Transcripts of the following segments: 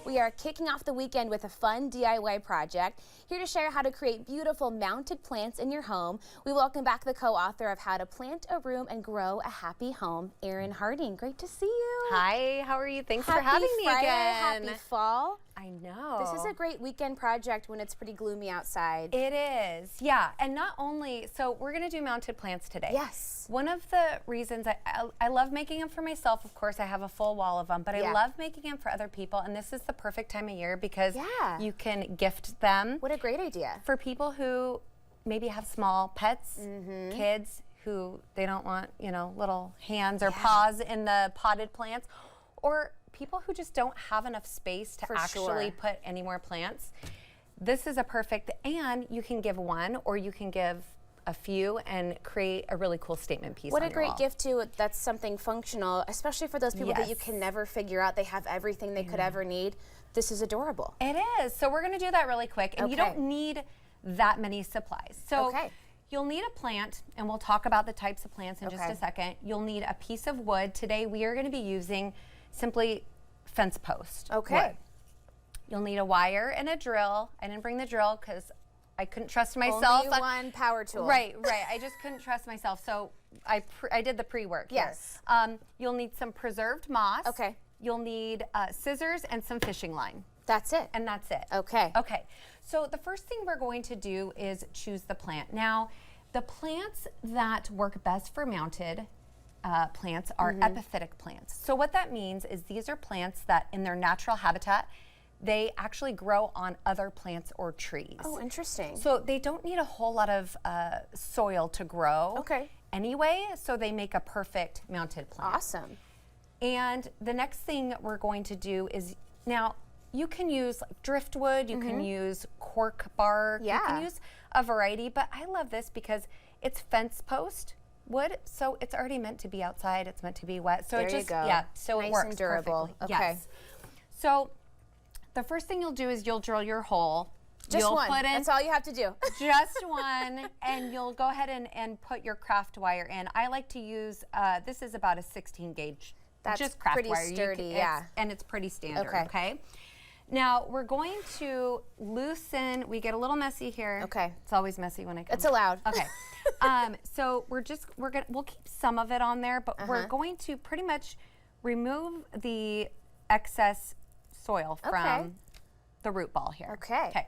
We are kicking off the weekend with a fun DIY project. Here to share how to create beautiful mounted plants in your home, we welcome back the co-author of How to Plant a Room and Grow a Happy Home, Erin Harding. Great to see you. Hi, how are you? Thanks for having me Friday, again. Happy fall. I know. This is a great weekend project when it's pretty gloomy outside. It is, yeah. And not only, so we're going to do mounted plants today. Yes. One of the reasons I love making them for myself, of course, I have a full wall of them, but I love making them for other people. And this is the perfect time of year because you can gift them. What a great idea. For people who maybe have small pets, kids who they don't want, you know, little hands or paws in the potted plants, or people who just don't have enough space to actually put any more plants. This is a perfect, and you can give one or you can give a few and create a really cool statement piece. What a great gift too. That's something functional, especially for those people that you can never figure out. They have everything they could ever need. This is adorable. It is. So we're going to do that really quick, and you don't need that many supplies. So you'll need a plant, and we'll talk about the types of plants in just a second. You'll need a piece of wood. Today we are going to be using simply fence post wood. You'll need a wire and a drill. I didn't bring the drill because I couldn't trust myself. Only one power tool. Right. I just couldn't trust myself, so I did the pre-work. Yes. You'll need some preserved moss. Okay. You'll need scissors and some fishing line. That's it. And that's it. Okay. Okay. So the first thing we're going to do is choose the plant. Now, the plants that work best for mounted plants are epiphytic plants. So what that means is these are plants that in their natural habitat, they actually grow on other plants or trees. Oh, interesting. So they don't need a whole lot of soil to grow anyway, so they make a perfect mounted plant. Awesome. And the next thing we're going to do is, now you can use like driftwood, you can use cork bark, you can use a variety, but I love this because it's fence post wood, so it's already meant to be outside, it's meant to be wet. So there it just, you go. So nice it works and durable. perfectly. Okay. Yes. So the first thing you'll do is you'll drill your hole. Just one. That's all you have to do. Just one, and you'll go ahead and put your craft wire in. I like to use, this is about a 16 gauge. That's just craft pretty wire. sturdy, And it's pretty standard, okay? Now, we're going to loosen, we get a little messy here. Okay. It's always messy when I come. It's allowed. Okay. So we'll keep some of it on there, but we're going to pretty much remove the excess soil from the root ball here. Okay.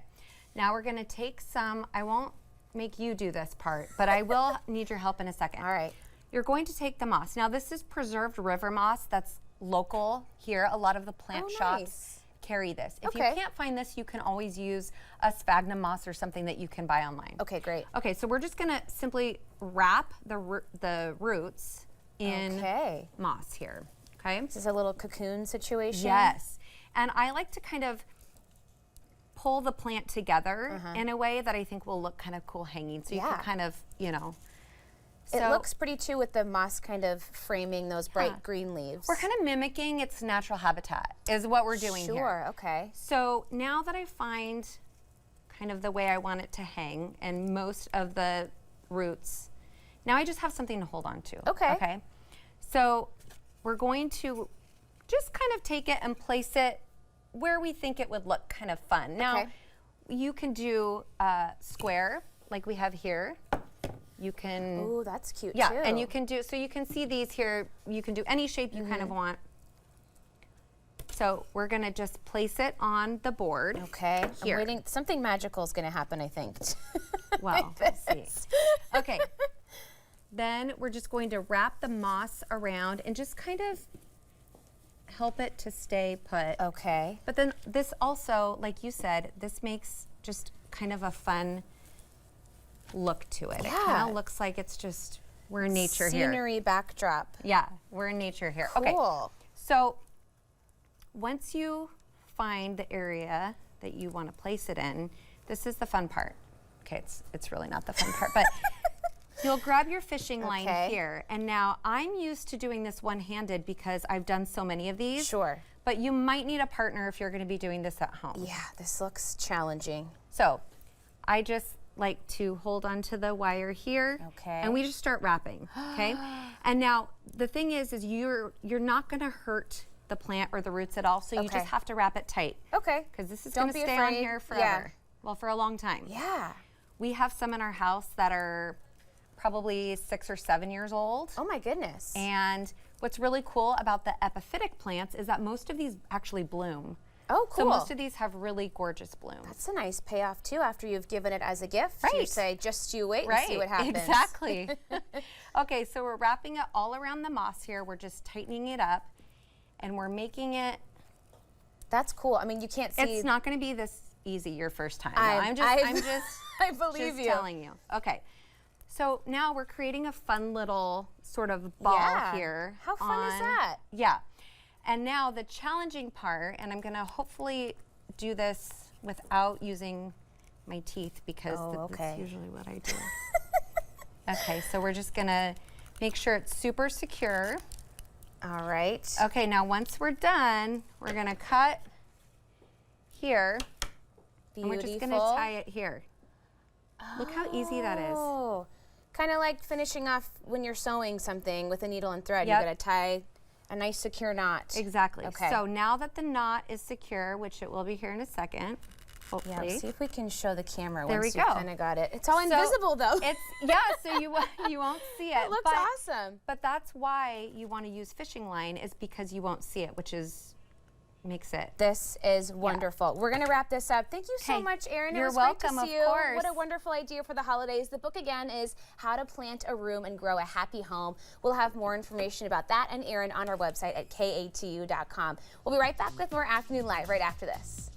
Now we're gonna take some, I won't make you do this part, but I will need your help in a second. All right. You're going to take the moss. Now this is preserved river moss that's local here. A lot of the plant shops carry this. If you can't find this, you can always use a sphagnum moss or something that you can buy online. Okay, great. Okay, so we're just gonna simply wrap the roots in moss here, okay? This is a little cocoon situation. Yes, and I like to kind of pull the plant together in a way that I think will look kind of cool hanging. So you can kind of, you know. It looks pretty too with the moss kind of framing those bright green leaves. We're kind of mimicking its natural habitat is what we're doing here. Sure, okay. So now that I find kind of the way I want it to hang and most of the roots, now I just have something to hold on to. Okay. So we're going to just kind of take it and place it where we think it would look kind of fun. Now, you can do square like we have here. You can. Oh, that's cute too. Yeah, and you can do, so you can see these here, you can do any shape you kind of want. So we're gonna just place it on the board. Okay, here. I'm waiting, something magical is gonna happen, I think. Well, let's see. Okay, then we're just going to wrap the moss around and just kind of help it to stay put. Okay. But then this also, like you said, this makes just kind of a fun look to it. Yeah. It kind of looks like it's just, we're in nature here. Scenery backdrop. Yeah, we're in nature here. Cool. Okay, so once you find the area that you want to place it in, this is the fun part. Okay, it's really not the fun part, but you'll grab your fishing line here, and now I'm used to doing this one-handed because I've done so many of these. Sure. But you might need a partner if you're going to be doing this at home. Yeah, this looks challenging. So I just like to hold onto the wire here. Okay. And we just start wrapping, okay? And now the thing is you're not gonna hurt the plant or the roots at all, so you just have to wrap it tight. Okay. Because this is going to stay on here forever. Yeah. Well, for a long time. Yeah. We have some in our house that are probably 6 or 7 years old. Oh my goodness. And what's really cool about the epiphytic plants is that most of these actually bloom. Oh, cool. So most of these have really gorgeous blooms. That's a nice payoff too after you've given it as a gift. Right. You say, just you wait and see what happens. Exactly. Okay, so we're wrapping it all around the moss here. We're just tightening it up and we're making it. That's cool. I mean, you can't see. It's not going to be this easy your first time. I'm just I believe just you. telling you. Okay. So now we're creating a fun little sort of ball here. How fun is that? Yeah. And now the challenging part, and I'm going to hopefully do this without using my teeth because that's usually what I do. Okay, so we're just going to make sure it's super secure. All right. Okay, now once we're done, we're going to cut here. Beautiful. And we're just going to tie it here. Look how easy that is. Oh, kind of like finishing off when you're sewing something with a needle and thread. Yep. You got to tie a nice secure knot. Exactly. Okay. So now that the knot is secure, which it will be here in a second, hopefully. Yeah, let's see if we can show the camera There once we you go. kind of got it. It's all invisible though. It's so you won't see it. It looks awesome. But that's why you want to use fishing line is because you won't see it, which makes it. This is wonderful. We're going to wrap this up. Thank you so much, Erin. You're it was welcome, great to see of you. course. What a wonderful idea for the holidays. The book again is How to Plant a Room and Grow a Happy Home. We'll have more information about that and Erin on our website at katu.com. We'll be right back with more Afternoon Live right after this.